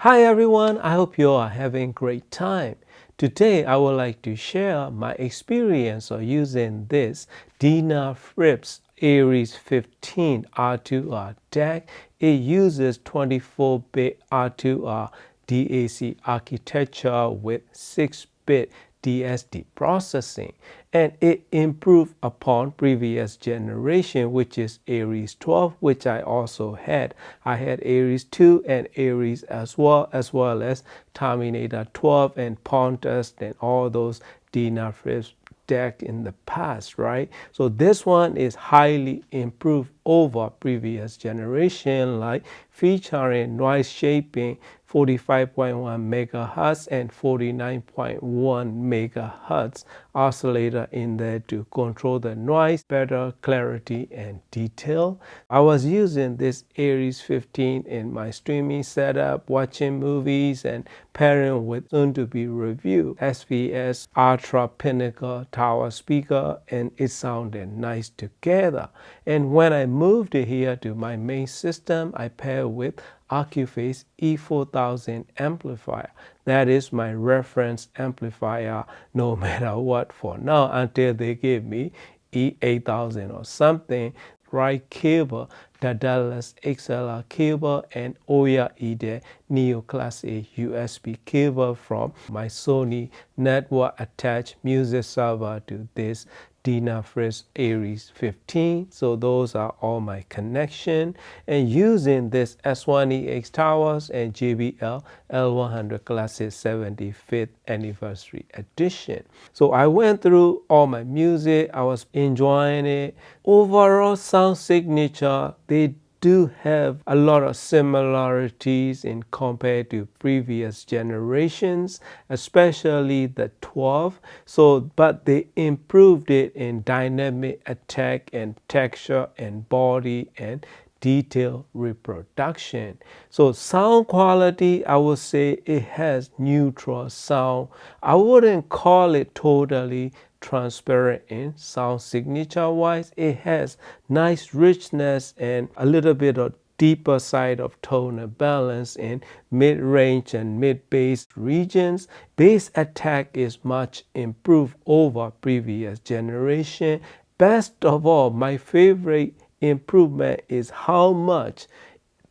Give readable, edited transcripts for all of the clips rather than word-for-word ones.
Hi everyone, I hope you are having a great time. Today I would like to share my experience of using this Dynaphrips Aries 15 R2R deck. It uses 24-bit R2R DAC architecture with 6-bit DSD processing, and it improved upon previous generation, which is Aries 12, which I also had. I had Aries 2 and Aries as well as Terminator 12 and Pontus and all those Dynaphrips deck in the past, right? So this one is highly improved over previous generation, like featuring noise shaping 45.1 megahertz and 49.1 megahertz oscillator in there to control the noise, better clarity and detail. I was using this Aries 15 in my streaming setup, watching movies and pairing with soon to be reviewed SVS Ultra Pinnacle Tower speaker, and it sounded nice together. And when I moved it here to my main system, I paired with Accuphase E4000 amplifier. That is my reference amplifier no matter what for now, until they give me E8000 or something. Right cable, the Dallas XLR cable, and Oya Ide Neo Class A USB cable from my Sony network attached music server to this Dynaphrips Aries 15. So those are all my connection, and using this S1EX towers and JBL L100 Classic 75th anniversary edition. So I went through all my music, I was enjoying it. Overall sound signature, they do have a lot of similarities in compared to previous generations, especially the 12. So but they improved it in dynamic attack and texture and body and detail reproduction. So sound quality, I would say it has neutral sound. I wouldn't call it totally transparent in sound signature wise. It has nice richness and a little bit of deeper side of tone and balance in mid-range and mid-bass regions. Bass attack is much improved over previous generation. Best of all, my favorite improvement is how much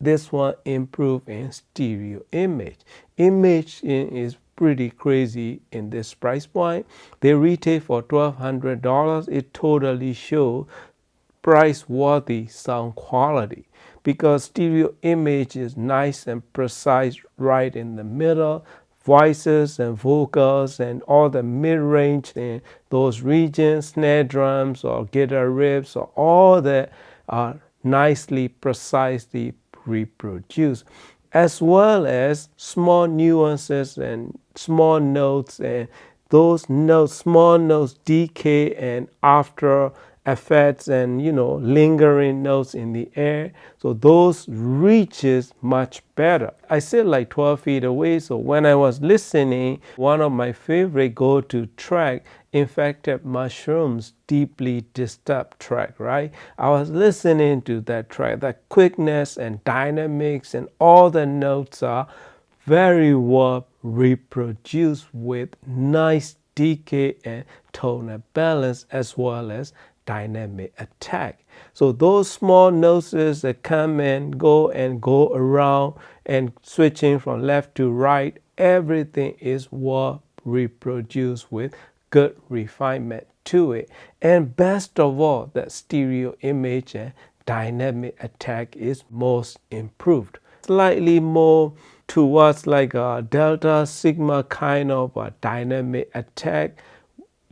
this one improved in stereo image. Image is pretty crazy in this price point. They retail for $1,200. It totally shows price worthy sound quality because stereo image is nice and precise right in the middle. Voices and vocals and all the mid-range in those regions, snare drums or guitar riffs or all that are nicely precisely reproduced, as well as small nuances and small notes, and those notes, small notes, decay and after effects and lingering notes in the air. So those reaches much better. I sit like 12 feet away, so when I was listening, one of my favorite go-to track, Infected Mushrooms Deeply Disturbed track, right? I was listening to that track. The quickness and dynamics and all the notes are very well reproduced with nice decay and tonal balance, as well as dynamic attack. So those small notes that come and go around and switching from left to right, everything is well reproduced with good refinement to it. And best of all, the stereo image and dynamic attack is most improved. Slightly more towards like a delta sigma kind of a dynamic attack,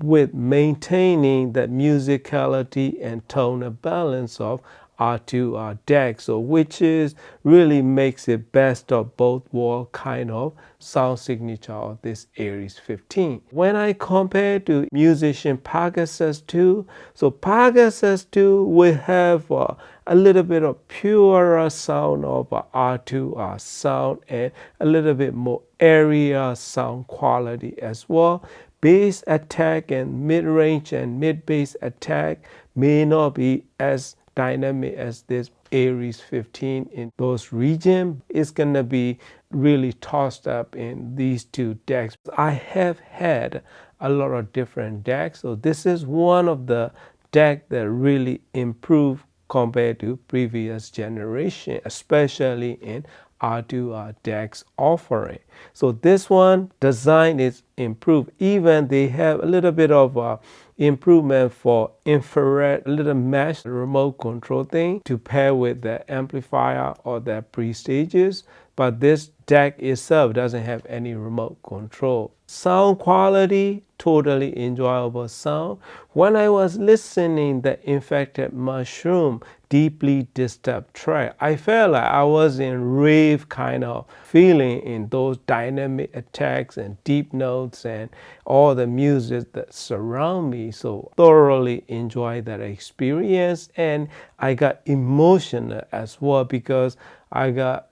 with maintaining the musicality and tonal balance of R2R deck, so which is really makes it best of both worlds kind of sound signature of this Aries 15. When I compare to Musician Pegasus 2, so Pegasus 2 will have a little bit of purer sound of R2R sound and a little bit more area sound quality as well. Bass attack and mid-range and mid-bass attack may not be as dynamic as this Aries 15 in those regions. It's gonna be really tossed up in these two decks. I have had a lot of different decks, so this is one of the deck that really improved compared to previous generation, especially in R2R decks offering. So this one design is improved. Even they have a little bit of improvement for infrared, a little mesh remote control thing to pair with the amplifier or the pre-stages. But this deck itself doesn't have any remote control. Sound quality, totally enjoyable sound. When I was listening the Infected Mushroom Deeply Disturbed track, I felt like I was in rave kind of feeling in those dynamic attacks and deep notes and all the music that surround me. So thoroughly enjoyed that experience, and I got emotional as well because I got,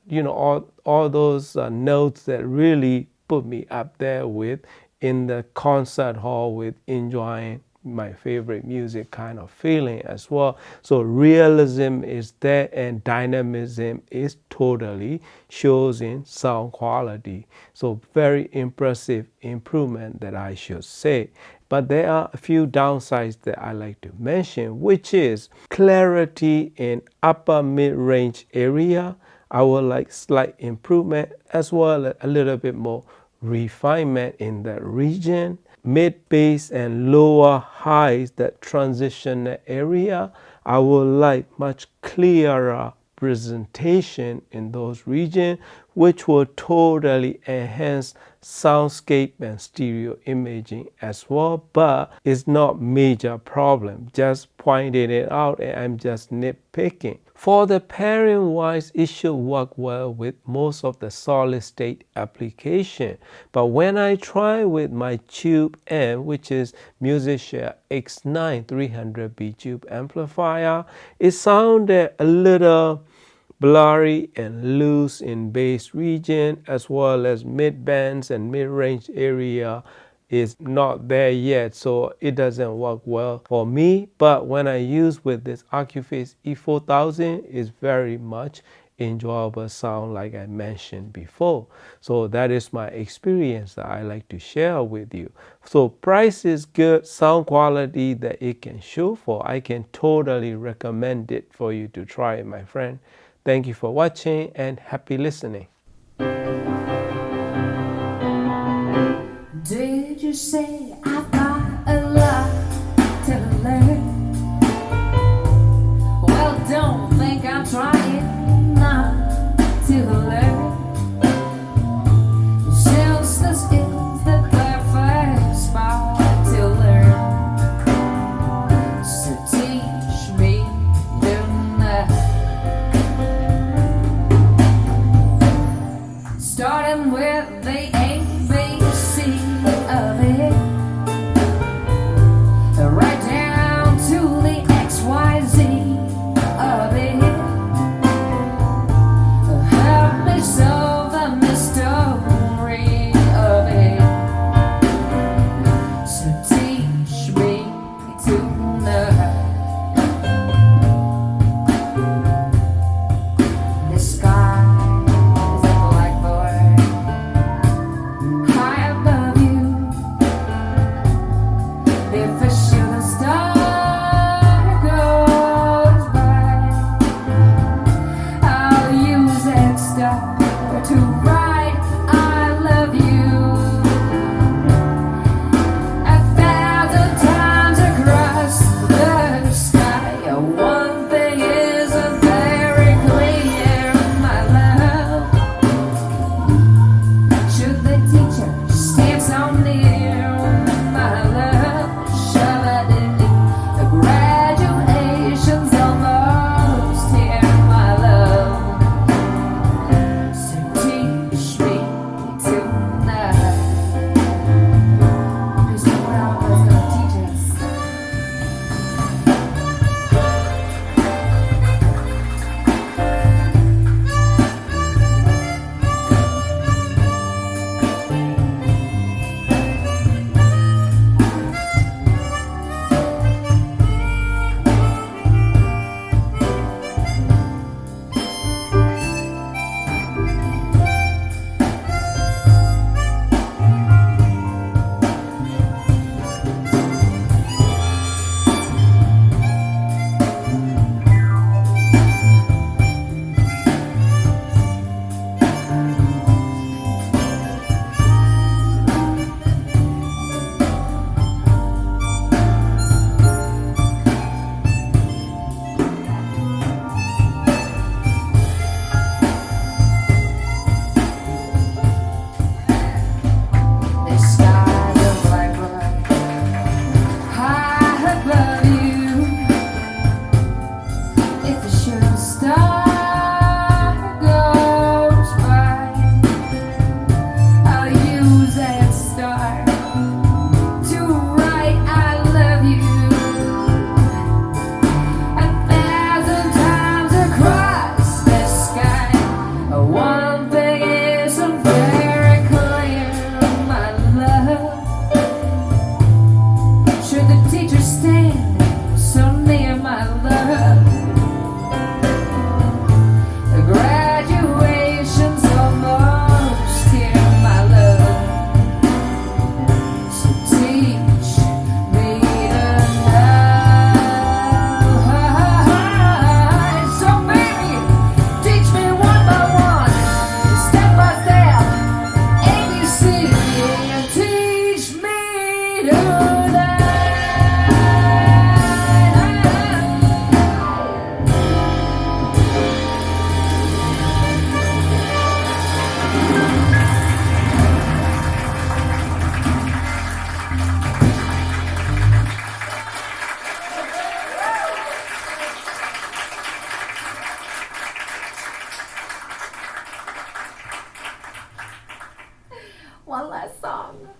all those notes that really put me up there with in the concert hall with enjoying my favorite music kind of feeling as well. So realism is there and dynamism is totally shows in sound quality. So very impressive improvement that I should say. But there are a few downsides that I like to mention, which is clarity in upper mid-range area. I would like slight improvement as well as a little bit more refinement in that region. Mid bass and lower highs, that transition area, I would like much clearer presentation in those regions, which will totally enhance soundscape and stereo imaging as well. But it's not major problem, just pointing it out, and I'm just nitpicking. For the pairing wise, it should work well with most of the solid state application. But when I try with my Tube M, which is Musicshare X9 300B tube amplifier, it sounded a little blurry and loose in bass region, as well as mid bands and mid-range area is not there yet, so it doesn't work well for me. But when I use with this Acouphase E4000, it's very much enjoyable sound like I mentioned before. So that is my experience that I like to share with you. So price is good, sound quality that it can show for, I can totally recommend it for you to try it, my friend. Thank you for watching and happy listening. Did you say I've got a lot to learn? Well, don't think I'm trying not to learn. Since this is the perfect spot to learn, so teach me tonight. Starting with the ABC of it, right down to the XYZ of it. Help me solve the mystery of it. So teach me tonight. The sky is a blackboard high above you. If a shooting star goes by, I'll use that star to write I love you 1,000 times across the sky. One thing is very clear, my love. Should the teacher stand so near, my love? Shall I do? The graduation's almost here, my love. So teach me tonight. 'Cause you know what I was gonna teach us. One last song.